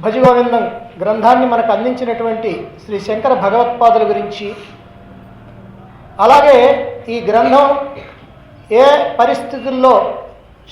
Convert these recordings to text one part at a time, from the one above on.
భజగోవిందం గ్రంథాన్ని మనకు అందించినటువంటి శ్రీ శంకర భగవత్పాదుల గురించి, అలాగే ఈ గ్రంథం ఏ పరిస్థితుల్లో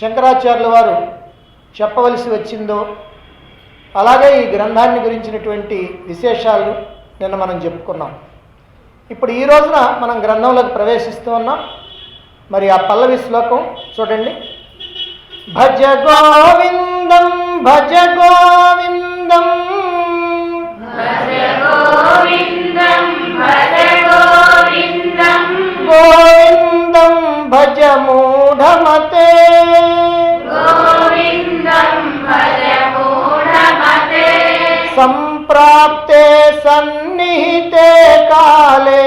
శంకరాచార్యుల వారు చెప్పవలసి వచ్చిందో, అలాగే ఈ గ్రంథాన్ని గురించినటువంటి విశేషాలు నిన్న మనం చెప్పుకున్నాం. ఇప్పుడు ఈ రోజున మనం గ్రంథంలోకి ప్రవేశిస్తూ ఉన్నాం. మరి ఆ పల్లవి శ్లోకం చూడండి. భజ గోవిందం భజ గోవిందం భజ గోవిందం భజ గోవిందం గోవిందం భజ మూఢమతే గోవిందం భజ మూఢమతే సంప్రాప్తే సన్నిహితే కాలే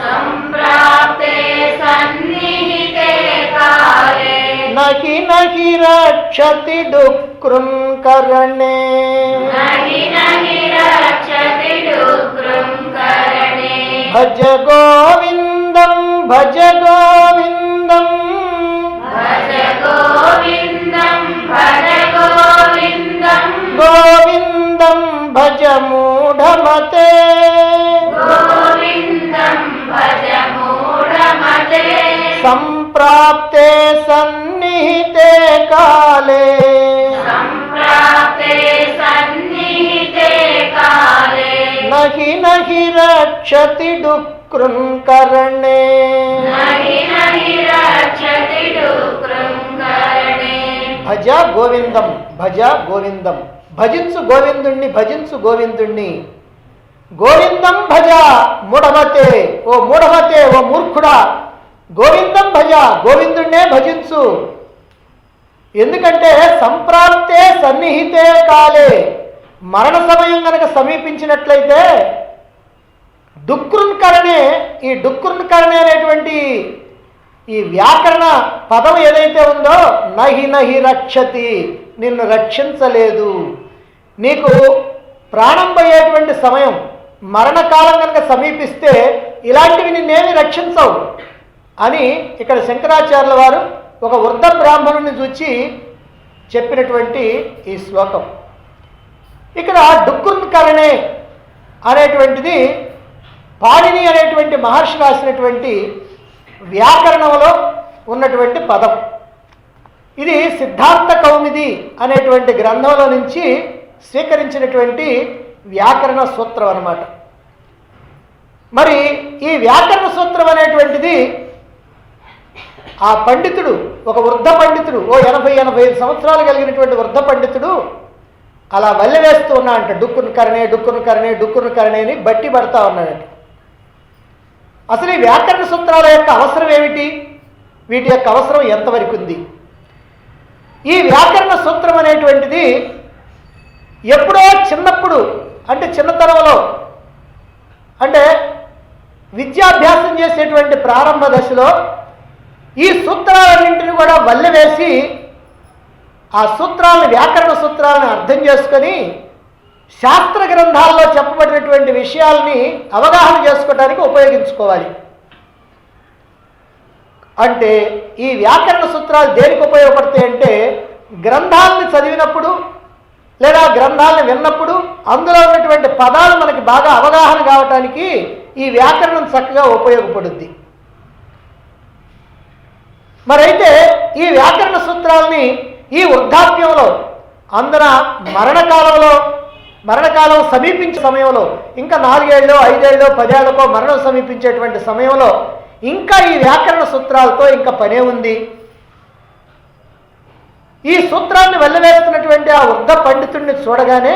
సంప్రాప్తే సన్నిహితే కాలే నహి నహి రక్షతి డుక్రుంకరణే నహి నహి రక్షతి డుక్రుంకరణే భజ గోవిందం భజ గోవిందం భజ గోవిందం భజ గోవిందం గోవిందం భజ మూఢమతే గోవిందం భజ మూఢమతే సంప్రాప్తే సన్నిహితే కాలే సంప్రాప్తే సన్నిహితే కాలే నహి నహి రక్షతి డుక్రుంకరణే నహి నహి రక్షతి డుక్రుంకరణే భజ గోవిందం భజ గోవిందం భజించు గోవిందుణ్ణి భజించు గోవిందుణ్ణి. గోవిందం భజ మూఢమతే, ఓ మూఢమతే, ఓ మూర్ఖుడా, గోవిందం భజ గోవిందుణ్ణే భజించు. ఎందుకంటే సంప్రాప్తే సన్నిహితే కాలే, మరణ సమయం కనుక సమీపించినట్లయితే డుక్రున్కరణే, ఈ డుక్రున్కరణే అనేటువంటి ఈ వ్యాకరణ పదం ఏదైతే ఉందో నహి నహి రక్షతి, నిన్ను రక్షించలేదు. నీకు ప్రాణం పోయేటువంటి సమయం మరణకాలం కనుక సమీపిస్తే ఇలాంటివి నిన్నేమి రక్షించవు అని ఇక్కడ శంకరాచార్యుల వారు ఒక వృద్ధ బ్రాహ్మణుని చూచి చెప్పినటువంటి ఈ శ్లోకం. ఇక్కడ డుక్రున్కరణే అనేటువంటిది పాణిని అనేటువంటి మహర్షి రాసినటువంటి వ్యాకరణంలో ఉన్నటువంటి పదం. ఇది సిద్ధార్థ కౌముది అనేటువంటి గ్రంథంలో నుంచి స్వీకరించినటువంటి వ్యాకరణ సూత్రం అన్నమాట. మరి ఈ వ్యాకరణ సూత్రం అనేటువంటిది ఆ పండితుడు, ఒక వృద్ధ పండితుడు, ఓ 80-85 సంవత్సరాలు కలిగినటువంటి వృద్ధ పండితుడు అలా వల్లెవేస్తూ ఉన్నాడంట. డుక్కును కరణే అని బట్టి పడతా ఉన్నాడంట. అసలు ఈ వ్యాకరణ సూత్రాల యొక్క అవసరం ఏమిటి, వీటి యొక్క అవసరం ఎంతవరకు ఉంది? ఈ వ్యాకరణ సూత్రం అనేటువంటిది ఎప్పుడో చిన్నప్పుడు, అంటే చిన్నతనంలో, అంటే విద్యాభ్యాసం చేసేటువంటి ప్రారంభ దశలో ఈ సూత్రాలన్నింటినీ కూడా వల్లెవేసి ఆ సూత్రాలను, వ్యాకరణ సూత్రాలను అర్థం చేసుకొని శాస్త్ర గ్రంథాల్లో చెప్పబడినటువంటి విషయాల్ని అవగాహన చేసుకోవడానికి ఉపయోగించుకోవాలి. అంటే ఈ వ్యాకరణ సూత్రాలు దేనికి ఉపయోగపడతాయి అంటే, గ్రంథాలను చదివినప్పుడు లేదా గ్రంథాలను విన్నప్పుడు అందులో ఉన్నటువంటి పదాలు మనకి బాగా అవగాహన కావటానికి ఈ వ్యాకరణం చక్కగా ఉపయోగపడుద్ది. మరైతే ఈ వ్యాకరణ సూత్రాలని ఈ వృద్ధాప్యంలో, అందర మరణకాలం సమీపించే సమయంలో, ఇంకా 4 ఏళ్ళో 5 ఏళ్ళో 10 ఏళ్ళకో మరణం సమీపించేటువంటి సమయంలో ఇంకా ఈ వ్యాకరణ సూత్రాలతో ఇంకా పనే ఉంది. ఈ సూత్రాన్ని వెళ్ళవేస్తున్నటువంటి ఆ వృద్ధ పండితుడిని చూడగానే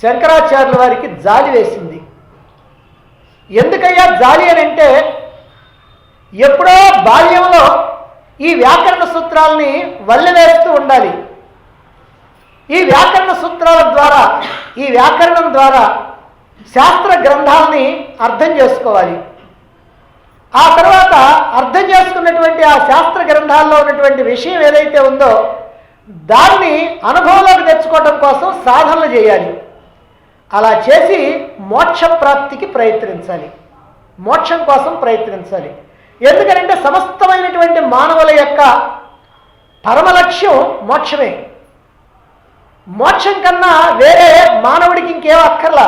శంకరాచార్యుల వారికి జాలి వేసింది. ఎందుకయ్యా జాలి అని అంటే, ఎప్పుడో బాల్యంలో ఈ వ్యాకరణ సూత్రాలని వల్లెవేస్తూ ఉండాలి. ఈ వ్యాకరణ సూత్రాల ద్వారా, ఈ వ్యాకరణం ద్వారా శాస్త్ర గ్రంథాలని అర్థం చేసుకోవాలి. ఆ తర్వాత అర్థం చేసుకున్నటువంటి ఆ శాస్త్ర గ్రంథాల్లో ఉన్నటువంటి విషయం ఏదైతే ఉందో దాన్ని అనుభవంలోకి తెచ్చుకోవడం కోసం సాధనలు చేయాలి. అలా చేసి మోక్ష ప్రాప్తికి ప్రయత్నించాలి, మోక్షం కోసం ప్రయత్నించాలి. ఎందుకంటే సమస్తమైనటువంటి మానవుల యొక్క పరమ లక్ష్యం మోక్షమే. మోక్షం కన్నా వేరే మానవుడికి ఇంకేం అక్కర్లా.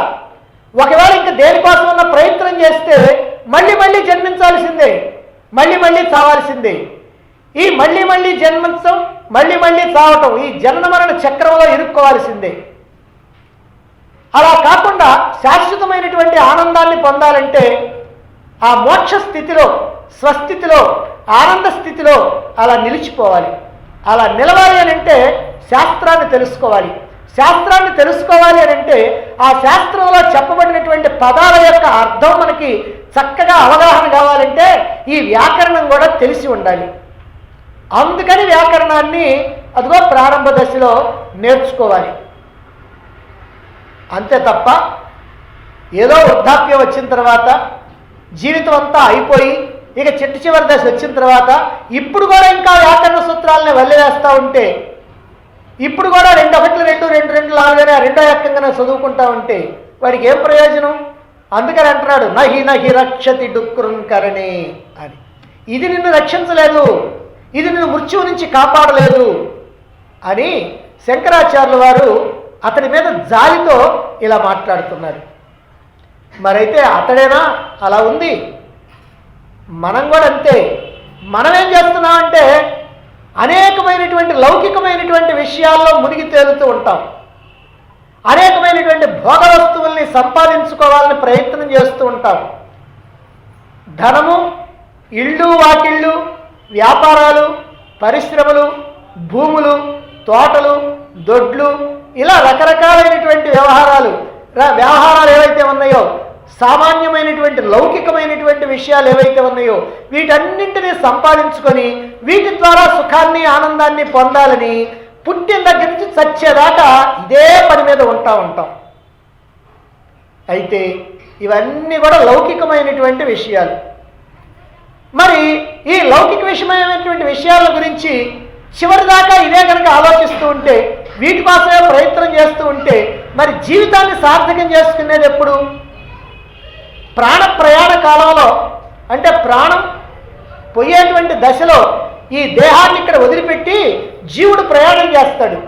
ఒకవేళ ఇంకా దేనికోసమన్నా ప్రయత్నం చేస్తే మళ్ళీ మళ్ళీ జన్మించాల్సిందే, మళ్ళీ మళ్ళీ చావాల్సిందే. ఈ మళ్ళీ మళ్ళీ జన్మించడం, మళ్ళీ మళ్ళీ చావటం, ఈ జనన మరణ చక్రంలో ఇరుక్కోవాల్సిందే. అలా కాకుండా శాశ్వతమైనటువంటి ఆనందాన్ని పొందాలంటే ఆ మోక్ష స్థితిలో, స్వస్థితిలో, ఆనంద స్థితిలో అలా నిలిచిపోవాలి. అలా నిలవాలి అని అంటే శాస్త్రాన్ని తెలుసుకోవాలి. శాస్త్రాన్ని తెలుసుకోవాలి అని అంటే ఆ శాస్త్రంలో చెప్పబడినటువంటి పదాల యొక్క అర్థం మనకి చక్కగా అవగాహన కావాలంటే ఈ వ్యాకరణం కూడా తెలిసి ఉండాలి. అందుకని వ్యాకరణాన్ని అదిగో ప్రారంభ దశలో నేర్చుకోవాలి. అంతే తప్ప ఏదో వృద్ధాప్యం వచ్చిన తర్వాత, జీవితం అంతా అయిపోయి ఇక చిట్ట చివరి దశ వచ్చిన తర్వాత ఇప్పుడు కూడా ఇంకా వ్యాకరణ సూత్రాలని వల్లివేస్తూ ఉంటే, ఇప్పుడు కూడా 2 1 2 2 2 లాగానే రెండో ఎక్కంగానే చదువుకుంటా ఉంటే వాడికి ఏం ప్రయోజనం? అందుకని అంటున్నాడు నహి నహి రక్షతి డుక్రుంకరణి అని. ఇది నిన్ను రక్షించలేదు, ఇది నిన్ను మృత్యువు నుంచి కాపాడలేదు అని శంకరాచార్యుల వారు అతడి మీద జాలితో ఇలా మాట్లాడుతున్నారు. మరైతే అతడేనా అలా ఉంది? మనం కూడా అంతే. మనం ఏం చేస్తున్నామంటే అనేకమైనటువంటి లౌకికమైనటువంటి విషయాల్లో మునిగి తేలుతూ ఉంటాం. అనేకమైనటువంటి భోగ వస్తువుల్ని సంపాదించుకోవాలని ప్రయత్నం చేస్తూ ఉంటాం. ధనము, ఇళ్ళు, వాకిళ్ళు, వ్యాపారాలు, పరిశ్రమలు, భూములు, తోటలు, దొడ్లు, ఇలా రకరకాలైనటువంటి వ్యవహారాలు ఏవైతే ఉన్నాయో, సామాన్యమైనటువంటి లౌకికమైనటువంటి విషయాలు ఏవైతే ఉన్నాయో వీటన్నింటినీ సంపాదించుకొని వీటి ద్వారా సుఖాన్ని, ఆనందాన్ని పొందాలని పుట్టిన దగ్గర నుంచి చచ్చేదాకా ఇదే పని మీద ఉంటాం. అయితే ఇవన్నీ కూడా లౌకికమైనటువంటి విషయాలు. మరి ఈ లౌకిక విషయమైనటువంటి విషయాల గురించి చివరిదాకా ఇదే కనుక ఆలోచిస్తూ ఉంటే, వీటి కోసమే ప్రయత్నం చేస్తూ ఉంటే మరి జీవితాన్ని సార్థకం చేసుకునేది ఎప్పుడు? ప్రాణ ప్రయాణ కాలంలో, అంటే ప్రాణం పోయేటువంటి దశలో ఈ దేహాన్ని ఇక్కడ వదిలిపెట్టి జీవుడు ప్రయాణం చేస్తాడు.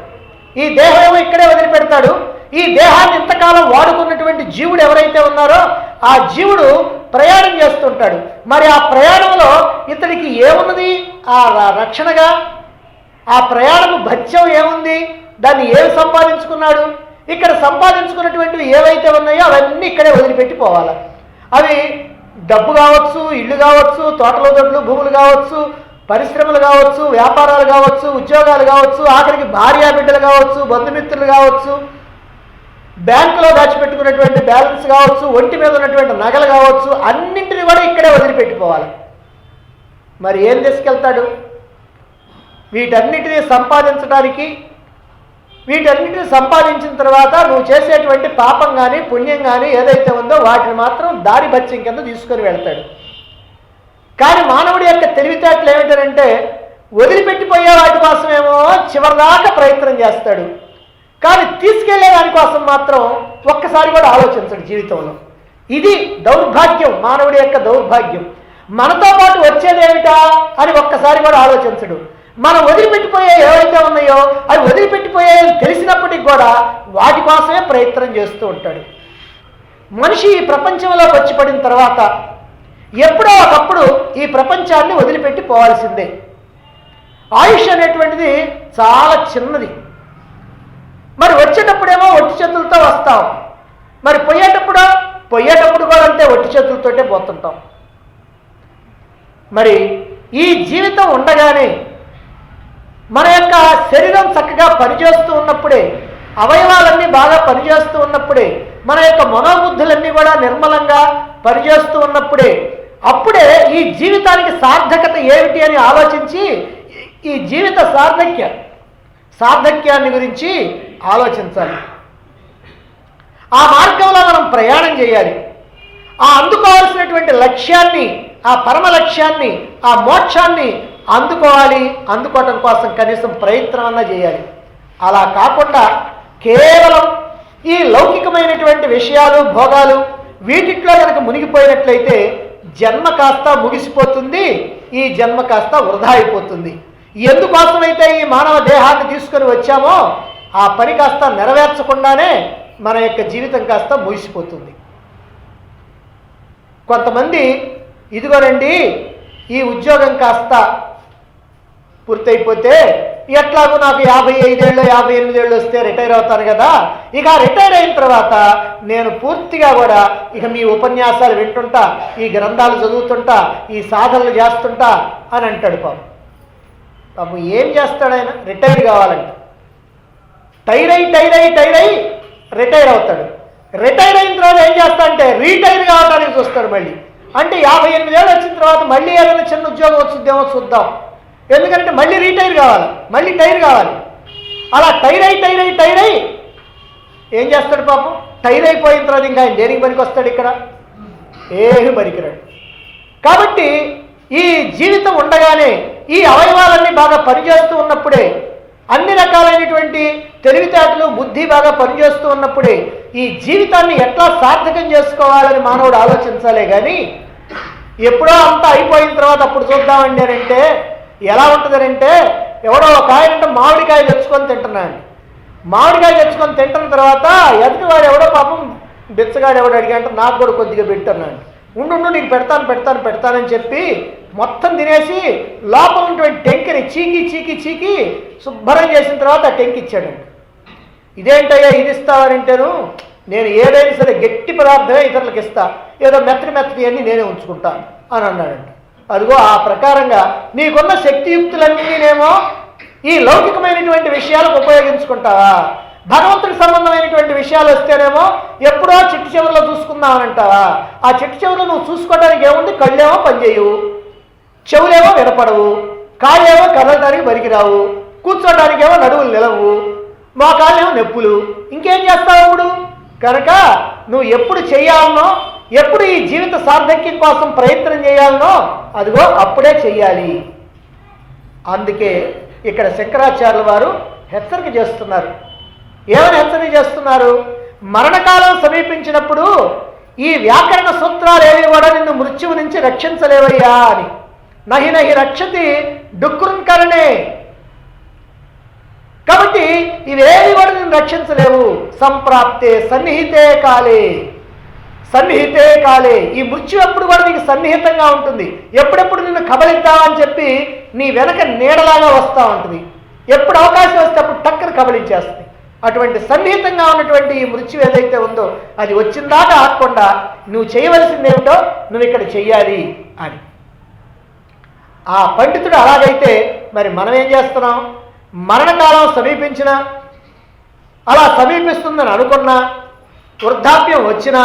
ఈ దేహం ఇక్కడే వదిలిపెడతాడు. ఈ దేహాన్ని ఇంతకాలం వాడుకున్నటువంటి జీవుడు ఎవరైతే ఉన్నారో ఆ జీవుడు ప్రయాణం చేస్తుంటాడు. మరి ఆ ప్రయాణంలో ఇతడికి ఏమున్నది? ఆ రక్షణగా ఆ ప్రయాణము భత్యం ఏముంది? దాన్ని ఏమి సంపాదించుకున్నాడు? ఇక్కడ సంపాదించుకున్నటువంటివి ఏవైతే ఉన్నాయో అవన్నీ ఇక్కడే వదిలిపెట్టి పోవాలి. అవి డబ్బు కావచ్చు, ఇళ్ళు కావచ్చు, తోటలు, దొడ్లు, భూములు కావచ్చు, పరిశ్రమలు కావచ్చు, వ్యాపారాలు కావచ్చు, ఉద్యోగాలు కావచ్చు, ఆఖరికి భార్యా బిడ్డలు కావచ్చు, బంధుమిత్రులు కావచ్చు, బ్యాంకులో దాచిపెట్టుకున్నటువంటి బ్యాలెన్స్ కావచ్చు, ఒంటి మీద ఉన్నటువంటి నగలు కావచ్చు, అన్నింటినీ కూడా ఇక్కడే వదిలిపెట్టుకోవాలి. మరి ఏం తీసుకెళ్తాడు? వీటన్నిటినీ సంపాదించడానికి, వీటన్నిటిని సంపాదించిన తర్వాత నువ్వు చేసేటువంటి పాపం కానీ పుణ్యం కానీ ఏదైతే ఉందో వాటిని మాత్రం దారి భత్యం కింద తీసుకొని వెళ్తాడు. కానీ మానవుడి యొక్క తెలివితేటలు ఏమిటంటే వదిలిపెట్టిపోయే వాటి కోసమేమో చివరిదాకా ప్రయత్నం చేస్తాడు, కానీ తీసుకెళ్లే దానికోసం మాత్రం ఒక్కసారి కూడా ఆలోచించడు జీవితంలో. ఇది దౌర్భాగ్యం, మానవుడి యొక్క దౌర్భాగ్యం. మనతో పాటు వచ్చేదేమిటా అని ఒక్కసారి కూడా ఆలోచించడు. మనం వదిలిపెట్టిపోయే ఏవైతే ఉన్నాయో అవి వదిలిపెట్టిపోయాయని తెలిసినప్పటికీ కూడా వాటి కోసమే ప్రయత్నం చేస్తూ ఉంటాడు. మనిషి ఈ ప్రపంచంలోకి వచ్చి పడిన తర్వాత ఎప్పుడో ఒకప్పుడు ఈ ప్రపంచాన్ని వదిలిపెట్టి పోవాల్సిందే. ఆయుష్ అనేటువంటిది చాలా చిన్నది. మరి వచ్చేటప్పుడేమో ఒట్టి చేతులతో వస్తాం, మరి పోయేటప్పుడు కూడా అంతే ఒట్టి చేతులతోటే పోతుంటాం. మరి ఈ జీవితం ఉండగానే మన యొక్క శరీరం చక్కగా పనిచేస్తూ ఉన్నప్పుడే, అవయవాలన్నీ బాగా పనిచేస్తూ ఉన్నప్పుడే, మన యొక్క మనోబుద్ధులన్నీ కూడా నిర్మలంగా పనిచేస్తూ ఉన్నప్పుడే, అప్పుడే ఈ జీవితానికి సార్థకత ఏమిటి అని ఆలోచించి ఈ జీవిత సార్థక్యాన్ని గురించి ఆలోచించాలి. ఆ మార్గంలో మనం ప్రయాణం చేయాలి. ఆ అందుకోవాల్సినటువంటి లక్ష్యాన్ని, ఆ పరమ లక్ష్యాన్ని, ఆ మోక్షాన్ని అందుకోవటం కోసం కనీసం ప్రయత్నం అన్నా చేయాలి. అలా కాకుండా కేవలం ఈ లౌకికమైనటువంటి విషయాలు, భోగాలు వీటిట్లో కనుక మునిగిపోయినట్లయితే జన్మ కాస్త ముగిసిపోతుంది, ఈ జన్మ కాస్త వృధా అయిపోతుంది. ఎందుకోసమైతే ఈ మానవ దేహాన్ని తీసుకొని వచ్చామో ఆ పని కాస్త నెరవేర్చకుండానే మన యొక్క జీవితం కాస్త ముగిసిపోతుంది. కొంతమంది ఇదిగోనండి ఈ ఉద్యోగం కాస్త పూర్తయిపోతే ఎట్లాగో నాకు 55 ఏళ్ళు 58 ఏళ్ళు వస్తే రిటైర్ అవుతాను కదా, ఇక రిటైర్ అయిన తర్వాత నేను పూర్తిగా కూడా ఇక మీ ఉపన్యాసాలు వింటుంటా, ఈ గ్రంథాలు చదువుతుంటా, ఈ సాధనలు చేస్తుంటా అని అంటాడు. పాపం ఏం చేస్తాడు ఆయన? రిటైర్ కావాలంట. టైర్ అయి రిటైర్ అవుతాడు. రిటైర్ అయిన తర్వాత ఏం చేస్తాడంటే రీటైర్ కావడానికి చూస్తాడు మళ్ళీ. అంటే 58 ఏళ్ళు వచ్చిన తర్వాత మళ్ళీ ఏదైనా చిన్న ఉద్యోగం వచ్చిద్దేమో చూద్దాం, ఎందుకంటే మళ్ళీ రీటైర్ కావాలి, మళ్ళీ టైర్ కావాలి. అలా టైర్ అయి ఏం చేస్తాడు పాపం? టైర్ అయిపోయిన తర్వాత ఇంకా ఆయన దేనికి పనికి వస్తాడు? ఇక్కడ ఏమి పనికిరాడు. కాబట్టి ఈ జీవితం ఉండగానే ఈ అవయవాలన్నీ బాగా పనిచేస్తూ ఉన్నప్పుడే, అన్ని రకాలైనటువంటి తెలివితేటలు బుద్ధి బాగా పనిచేస్తూ ఉన్నప్పుడే ఈ జీవితాన్ని ఎట్లా సార్థకం చేసుకోవాలని మానవుడు ఆలోచించాలే కానీ ఎప్పుడో అంతా అయిపోయిన తర్వాత అప్పుడు చూద్దామండి అని అంటే ఎలా ఉంటుందనంటే, ఎవడో ఒక ఆయన మామిడికాయ తెచ్చుకొని తింటున్నాడు. మామిడికాయ తెచ్చుకొని తింటున్న తర్వాత ఎదుటివాడు ఎవడో పాపం బిచ్చగాడు ఎవడు అడిగాంటే నాకు కూడా కొద్దిగా పెట్టున్నాడు. ఉండు నీకు పెడతానని చెప్పి మొత్తం తినేసి లోపల ఉన్నటువంటి టెంకిని చీకి శుభ్రం చేసిన తర్వాత ఆ టెంకి ఇచ్చాడండి. ఇదేంటయ్యా ఇది ఇస్తావనంటేను, నేను ఏదైనా సరే గట్టి పదార్థమే ఇతరులకు ఇస్తా, ఏదో మెత్తటి అన్నీ నేనే ఉంచుకుంటా అని అన్నాడండి. అదిగో ఆ ప్రకారంగా నీకున్న శక్తియుక్తులన్నీనేమో ఈ లౌకికమైనటువంటి విషయాలకు ఉపయోగించుకుంటావా, భగవంతుడికి సంబంధమైనటువంటి విషయాలు వస్తేనేమో ఎప్పుడో చిట్టు చివరిలో చూసుకుందామని అంటావా? ఆ చిట్టు చివరిలో నువ్వు చూసుకోవడానికి ఏముంది? కళ్ళేమో పనిచేయవు, చెవులేమో వినపడవు, కాళ్ళేమో కదలడానికి పనికిరావు, కూర్చోడానికేమో నడువులు నిలవు, మోకాళ్ళేమో నొప్పులు, ఇంకేం చేస్తావు అప్పుడు? కనుక నువ్వు ఎప్పుడు చేయాలనో, ఎప్పుడు ఈ జీవిత సార్థక్యం కోసం ప్రయత్నం చేయాలనో అదిగో అప్పుడే చెయ్యాలి. అందుకే ఇక్కడ శంకరాచార్యుల వారు హెచ్చరిక చేస్తున్నారు. ఏమని హెచ్చరిక చేస్తున్నారు? మరణకాలం సమీపించినప్పుడు ఈ వ్యాకరణ సూత్రాలు ఏవి కూడా నిన్ను మృత్యువు నుంచి రక్షించలేవయ్యా అని. నహి రక్షతి డుక్కురుంకరణే. కాబట్టి ఇవేవి కూడా నిన్ను రక్షించలేవు. సంప్రాప్తే సన్నిహితే కాలే. ఈ మృత్యు ఎప్పుడు కూడా నీకు సన్నిహితంగా ఉంటుంది. ఎప్పుడెప్పుడు నిన్ను కబలిద్దామని చెప్పి నీ వెనక నీడలాగా వస్తూ ఉంటుంది. ఎప్పుడు అవకాశం వస్తే అప్పుడు టక్కన కబలించేస్తుంది. అటువంటి సన్నిహితంగా ఉన్నటువంటి ఈ మృత్యు ఏదైతే ఉందో అది వచ్చిందాకా ఆగకుండా నువ్వు చేయవలసిందేమిటో నువ్వు ఇక్కడ చెయ్యాలి అని. ఆ పండితుడు అలాగైతే మరి మనం ఏం చేస్తున్నాం? మరణకాలం సమీపించినా, అలా సమీపిస్తుందని అనుకున్నా, వృద్ధాప్యం వచ్చినా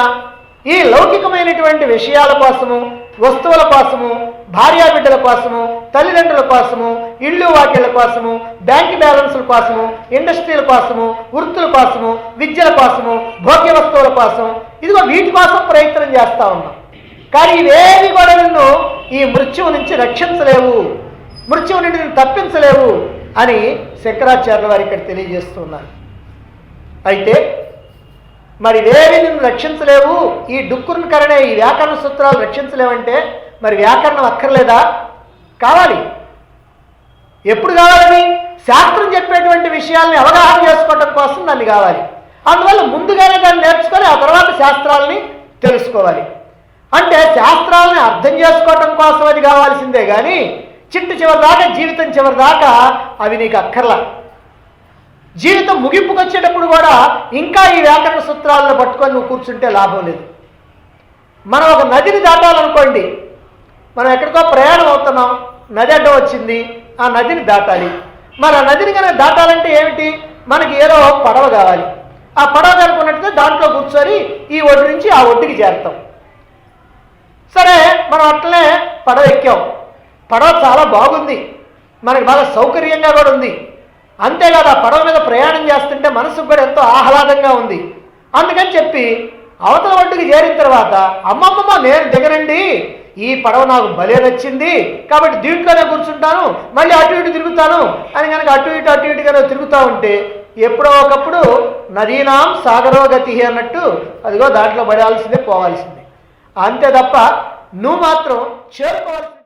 ఈ లౌకికమైనటువంటి విషయాల కోసము, వస్తువుల కోసము, భార్యాబిడ్డల కోసము, తల్లిదండ్రుల కోసము, ఇళ్ళు వాకిళ్ళ కోసము, బ్యాంక్ బ్యాలెన్సుల కోసము, ఇండస్ట్రీల కోసము, వృత్తుల కోసము, విద్యల కోసము, భోగ్య వస్తువుల కోసం, ఇదిగో వీటి కోసం ప్రయత్నం చేస్తూ ఉన్నాం. కానీ ఇవేవి కూడా నిన్ను ఈ మృత్యువు నుంచి రక్షించలేవు, మృత్యువు నుండి నిన్ను తప్పించలేవు అని శంకరాచార్యుల వారు ఇక్కడ తెలియజేస్తున్నారు. అయితే మరి ఇవేవి నిన్ను రక్షించలేవు, ఈ డుక్కురుకరణే, ఈ వ్యాకరణ సూత్రాలు రక్షించలేవంటే మరి వ్యాకరణం అక్కర్లేదా? కావాలి. ఎప్పుడు కావాలని? శాస్త్రం చెప్పేటువంటి విషయాల్ని అవగాహన చేసుకోవడం కోసం దాన్ని కావాలి. అందువల్ల ముందుగానే దాన్ని నేర్చుకొని ఆ తర్వాత శాస్త్రాలని తెలుసుకోవాలి. అంటే శాస్త్రాలని అర్థం చేసుకోవటం కోసం అది కావాల్సిందే కానీ చిట్టు చివరి దాకా, జీవితం చివరి దాకా అవి నీకు అక్కర్లా. జీవితం ముగింపుకు వచ్చేటప్పుడు కూడా ఇంకా ఈ వ్యాకరణ సూత్రాలను పట్టుకొని నువ్వు కూర్చుంటే లాభం లేదు. మనం ఒక నదిని దాటాలనుకోండి, మనం ఎక్కడికో ప్రయాణం అవుతున్నాం, నది అడ్డం వచ్చింది, ఆ నదిని దాటాలి. మరి ఆ నదిని కనుక దాటాలంటే ఏమిటి? మనకి ఏదో పడవ కావాలి. ఆ పడవ కనుకున్నట్టు దాంట్లో కూర్చొని ఈ ఒడ్డు నుంచి ఆ ఒడ్డుకి చేరుతాం. సరే, మనం అట్లనే పడవ ఎక్కాం. పడవ చాలా బాగుంది, మనకి బాగా సౌకర్యంగా కూడా ఉంది. అంతేకాదు ఆ పడవ మీద ప్రయాణం చేస్తుంటే మనసుకు కూడా ఎంతో ఆహ్లాదంగా ఉంది. అందుకని చెప్పి అవతల ఒడ్డుకి చేరిన తర్వాత అమ్మమ్మమ్మ నేను దిగరండి, ఈ పడవ నాకు భలే నచ్చింది కాబట్టి దీంట్లోనే కూర్చుంటాను, మళ్ళీ అటు ఇటు తిరుగుతాను అని కనుక అటు ఇటు కనుక తిరుగుతూ ఉంటే ఎప్పుడో ఒకప్పుడు నదీనాం సాగరోగతి అన్నట్టు అదిగో దాంట్లో పడాల్సిందే, పోవాల్సిందే. అంతే తప్ప నువ్వు మాత్రం చేరుకోవాల్సింది.